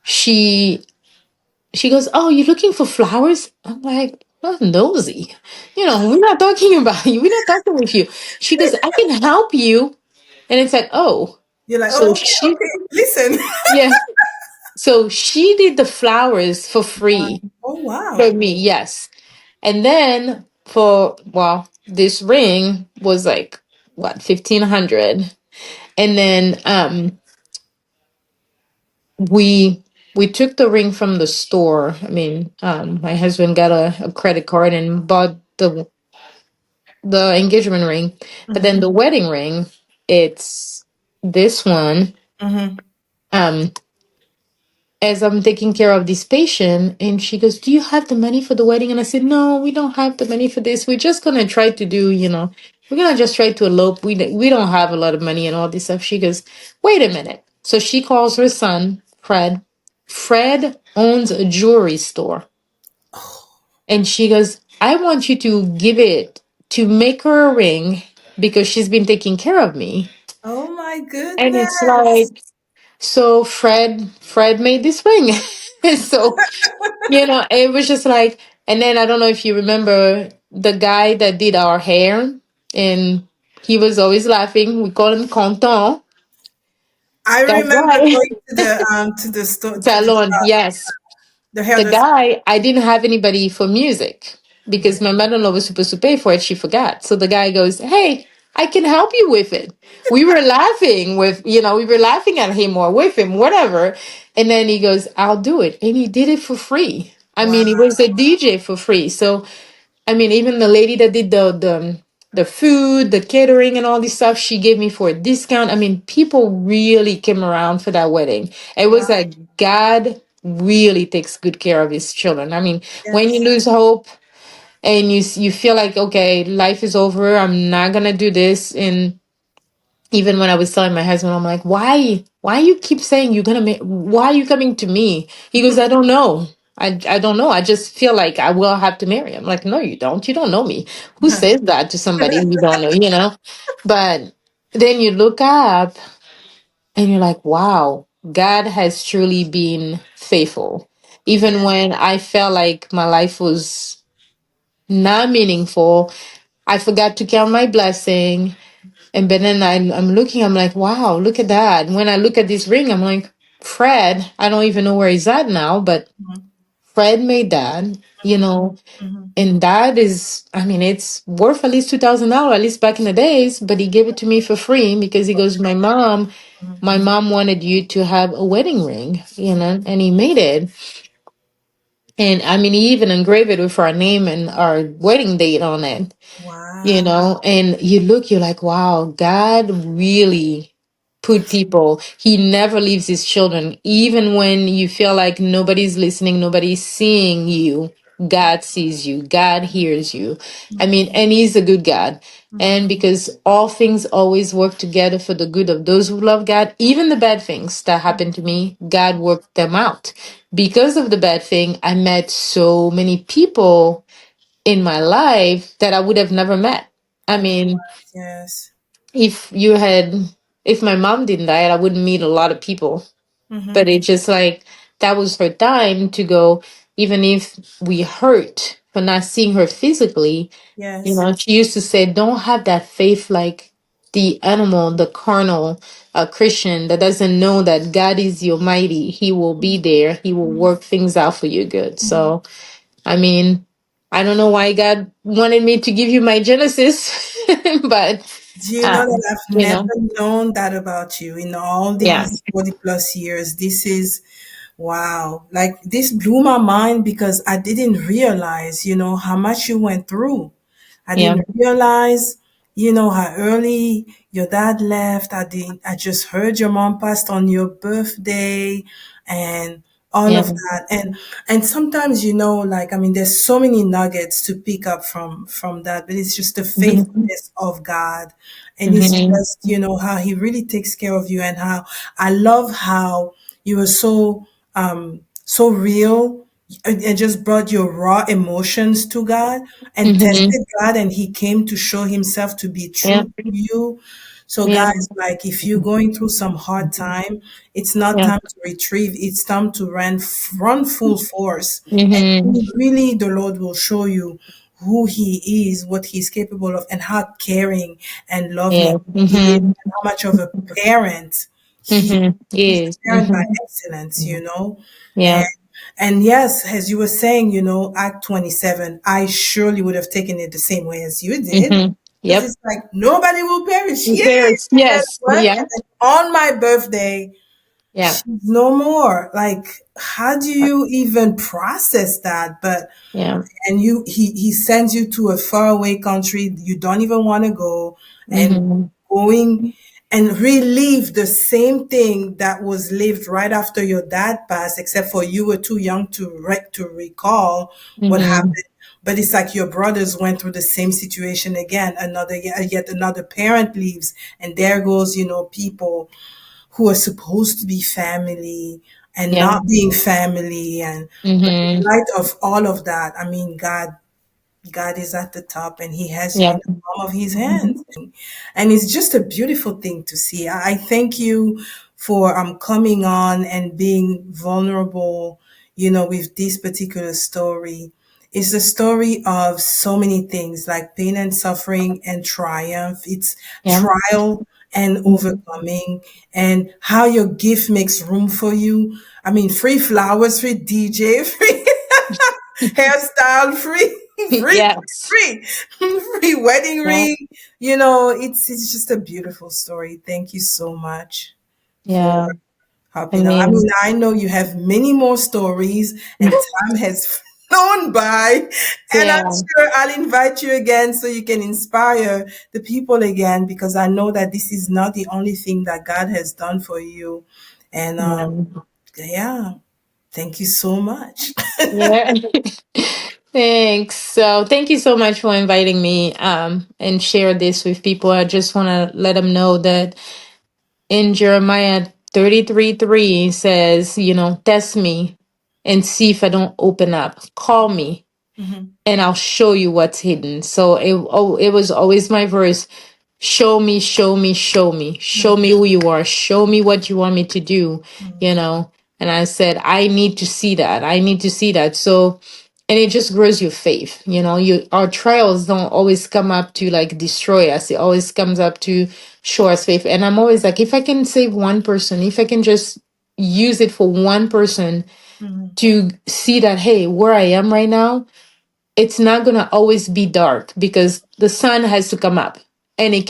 she she goes, "Oh, you're looking for flowers?" I'm like, "Oh, nosy. We're not talking about you. We're not talking with you." She goes, "I can help you." And it's like, oh. You're like, So oh, okay, she, okay. Listen. yeah. So she did the flowers for free Oh, for wow. me, yes. And then well, this ring was like, what, 1,500. And then we took the ring from the store. I mean, my husband got a credit card and bought the engagement ring. But then Mm-hmm. the wedding ring, it's this one. Mm-hmm. Um, as I'm taking care of this patient, and she goes, "Do you have the money for the wedding?" And I said, "No, we don't have the money for this. We're just gonna try to we're gonna just try to elope. We don't have a lot of money and all this stuff." She goes, "Wait a minute." So she calls her son, Fred. Fred owns a jewelry store. And she goes, "I want you to give it to make her a ring because she's been taking care of me." Oh my And it's goodness. like, so Fred made this ring. So, it was just like, and then I don't know if you remember the guy that did our hair, and he was always laughing. We call him Content. I That remember guy. going to the store to the Salon, shop. yes. The The hairdresser. guy, I didn't have anybody for music Mhm. because my mother-in-law was supposed to pay for it. She forgot. So the guy goes, "Hey, I can help you with it." We were laughing we were laughing at him or with him, whatever. And then he goes, "I'll do it." And he did it for free. I Wow. mean, he was a DJ for free. So I mean, even the lady that did the food, the catering, and all this stuff, she gave me for a discount. I mean, people really came around for that wedding. It was Wow. like God really takes good care of His children. I mean, when you Yes. lose hope and you feel like, okay, life is over, I'm not gonna do this, and even when I was telling my husband, I'm like, why you keep saying you're gonna make, why are you coming to me? He goes, I don't know. I don't know. I just feel like I will have to marry him. Like, no, you don't. You don't know me. Who says that to somebody you don't know? But then you look up and you're like, wow, God has truly been faithful. Yeah. Even when I felt like my life was not meaningful, I forgot to count my blessing. And but then I'm looking, I'm like, wow, look at that. When I look at this ring, I'm like, Fred, I don't even know where he's at now, but Mhm. Fred made that, Mhm. Mhm. and that is, I mean, it's worth at least $2,000, at least back in the days, but he gave it to me for free because he goes, Mhm. my mom wanted you to have a wedding ring, and he made it. And I mean, he even engraved it with our name and our wedding date on it. Wow. And you look, you're like, wow, God really put people. He never leaves his children. Even when you feel like nobody's listening, nobody's seeing you, God sees you, God hears you. I mean, and he's a good God. Mhm. And because all things always work together for the good of those who love God, even the bad things that happened to me, God worked them out. Because of the bad thing, I met so many people in my life that I would have never met. I That's mean, right. Yes. if you had, if my mom didn't die, I wouldn't meet a lot of people. But Mhm. it just like that was her time to go, even if we hurt for not seeing her physically. Yes. She used to say, don't have that faith like the animal, the carnal Christian that doesn't know that God is the Almighty. He will be there, He will Mhm. work things out for your good. Mhm. So, I mean, I don't know why God wanted me to give you my Genesis, but Do you know that I've you know, never known that about you in all yeah, these 40 plus years? This is wow. Like this blew my mind because I didn't realize, how much you went through. I yeah, didn't realize, how early your dad left. I just heard your mom passed on your birthday and all yeah, of that. And sometimes, like, I mean, there's so many nuggets to pick up from that, but it's just the hmm, faithfulness of God. And it's hmm, just, how he really takes care of you and how I love how you were so real and just brought your raw emotions to God and hmm, tested God, and he came to show himself to be yeah, true to you. So yeah, guys, like if you're going through some hard time, it's not yeah, time to retrieve, it's time to run full force. hmm, And really the Lord will show you who he is, what he's capable of, and how caring and loving yeah, he is, hmm, and how much of a parent he hmm, he's yes, a parent by hmm, excellence. And yeah, and yes, as you were saying, Act 27, I surely would have taken it the same way as you did. hmm, Because yep, it's like nobody will perish. Yay! there's, And guess yes, what? yeah, And then on my birthday, yeah, she's no more. Like, how do you even process that? But yeah, and he sends you to a faraway country you don't even want to go, and hmm, going and relive the same thing that was lived right after your dad passed, except for you were too young to recall what hmm, happened. But it's like your brothers went through the same situation again. Yet another parent leaves, and there goes, people who are supposed to be family and yeah, not being family. And but in hmm, light of all of that, I mean, God is at the top and he has you in yeah, the palm of his hands. And it's just a beautiful thing to see. I thank you for coming on and being vulnerable, with this particular story. It's a story of so many things like pain and suffering and triumph. It's yeah, trial and overcoming, and how your gift makes room for you. I mean, free flowers, free DJ, free hairstyle, free, free, Yes. free, free wedding Yeah. ring. You know, it's just a beautiful story. Thank you so much for Yeah. I hopping on. I mean, mean, I know you have many more stories, and time has flown by. And I'm yeah. sure I'll invite you again so you can inspire the people again, because I know that this is not the only thing that God has done for you. And Yeah. yeah, thank you so much. Yeah. Thanks. So thank you so much for inviting me and share this with people. I just want to let them know that in Jeremiah 33:3 says, test me and see if I don't open up. Call me Mhm, and I'll show you what's hidden. So it was always my verse. Show me, show me, show me. Show mhm, me who you are. Show me what you want me to do, mhm. you know. And I said, I need to see that. I need to see that. So and it just grows your faith. Our trials don't always come up to like destroy us. It always comes up to show us faith. And I'm always like, if I can save one person, if I can just use it for one person Mhm. to see that, hey, where I am right now, it's not going to always be dark because the sun has to come up, and it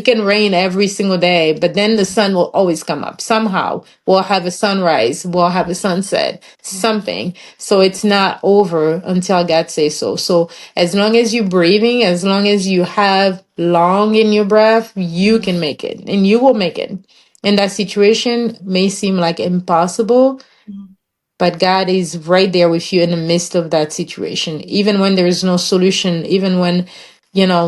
can rain every single day, but then the sun will always come up somehow. We'll have a sunrise, we'll have a sunset, something. So it's not over until God says so. So as long as you're breathing, as long as you have long in your breath, you can make it, and you will make it. And that situation may seem like impossible, but God is right there with you in the midst of that situation. Even when there is no solution, even when,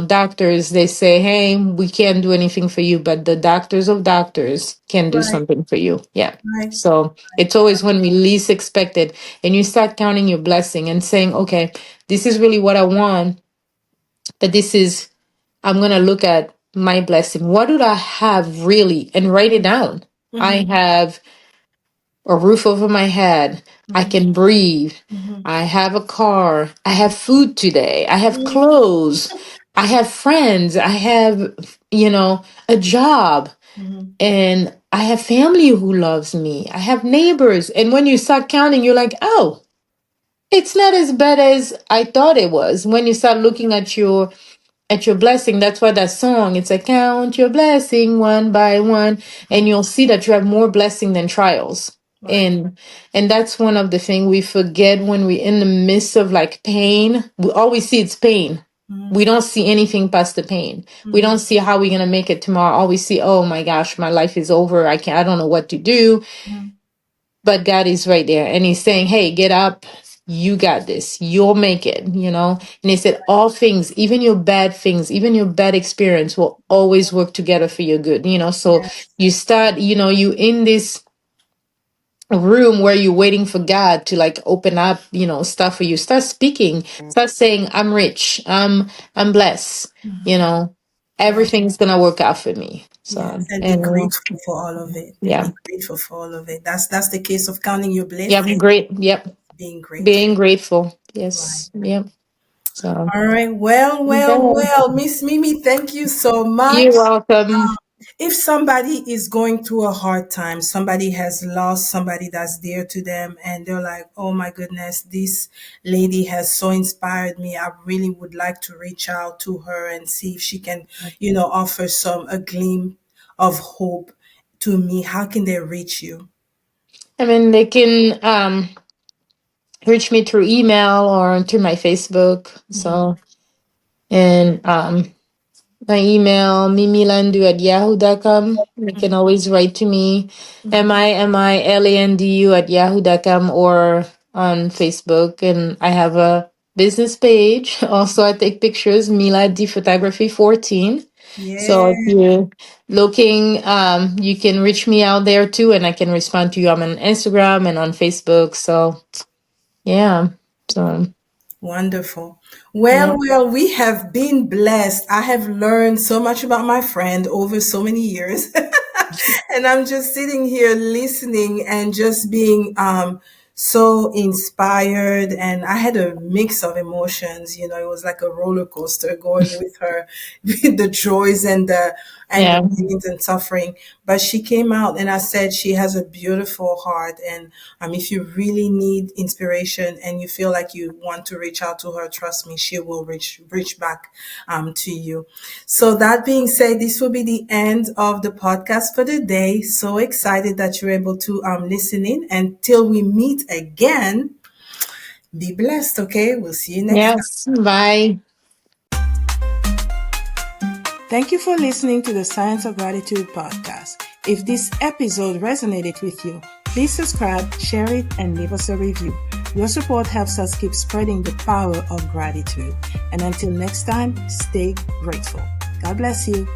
doctors, they say, hey, we can't do anything for you, but the doctors of doctors can do Right, something for you. Yeah. right, So it's always when we least expect it, and you start counting your blessing and saying, okay, this is really what I want, but I'm going to look at my blessing. What do I have really? And write it down. I mhm, have a roof over my head. I mhm, can breathe. mhm, I have a car. I have food today. I have mhm, clothes. I have friends. I have, a job. mhm. And I have family who loves me. I have neighbors. And when you start counting, you're like, oh, it's not as bad as I thought it was. When you start looking at your blessing. That's why that song, it's like count your blessing one by one, and you'll see that you have more blessing than trials. Right. And that's one of the things we forget when we're in the midst of like pain. We always see it's pain. Mhm, We don't see anything past the pain. We mhm, don't see how we're gonna make it tomorrow. All we see, oh my gosh, my life is over. I don't know what to do. mhm. But God is right there and He's saying, hey, get up. You got this. You'll make it, And He said, all things, even your bad things, even your bad experience will always work together for your good. So Yes. you start, you in this room where you're waiting for God to like open up, stuff for you. Start speaking, start saying, I'm rich, I'm blessed, you Mhm. know, Right. everything's gonna work out for me. So, Yes, and be and grateful for all of it, and yeah, be grateful for all of it. That's the case of counting your yeah, blessing, great. Yep. being grateful. Being grateful. Right. Yes. Yep. So All right. Well, well, yeah. well, Miss Mimi, thank you so much. You're welcome. If somebody is going through a hard time, somebody has lost somebody that's dear to them, and they're like, oh my goodness, this lady has so inspired me. I really would like to reach out to her and see if she can, offer a gleam of hope to me. How can they reach you? I mean, they can reach me through email or through my Facebook. Mhm, So, and my email, mimilandu@yahoo.com. You can mhm, always write to me, mhm. mimilandu@yahoo.com, or on Facebook. And I have a business page. Also, I take pictures, Mila D Photography 14. So Yeah, if you're looking, you can reach me out there too, and I can respond to you. I'm on Instagram and on Facebook. So yeah. So wonderful. yeah. Well, we have been blessed. I have learned so much about my friend over so many years. And I'm just sitting here listening and just being so inspired, and I had a mix of emotions. You know, it was like a roller coaster going with her, with the joys and the Yeah. pains and suffering. But she came out, and I said she has a beautiful heart. And if you really need inspiration and you feel like you want to reach out to her, trust me, she will reach back to you. So that being said, this will be the end of the podcast for the day. So excited that you're able to listen in. Until we meet again, be blessed. Okay, we'll see you next time. Yes. Bye. Thank you for listening to the Science of Gratitude podcast. If this episode resonated with you, please subscribe, share it, and leave us a review. Your support helps us keep spreading the power of gratitude. And until next time, stay grateful. God bless you.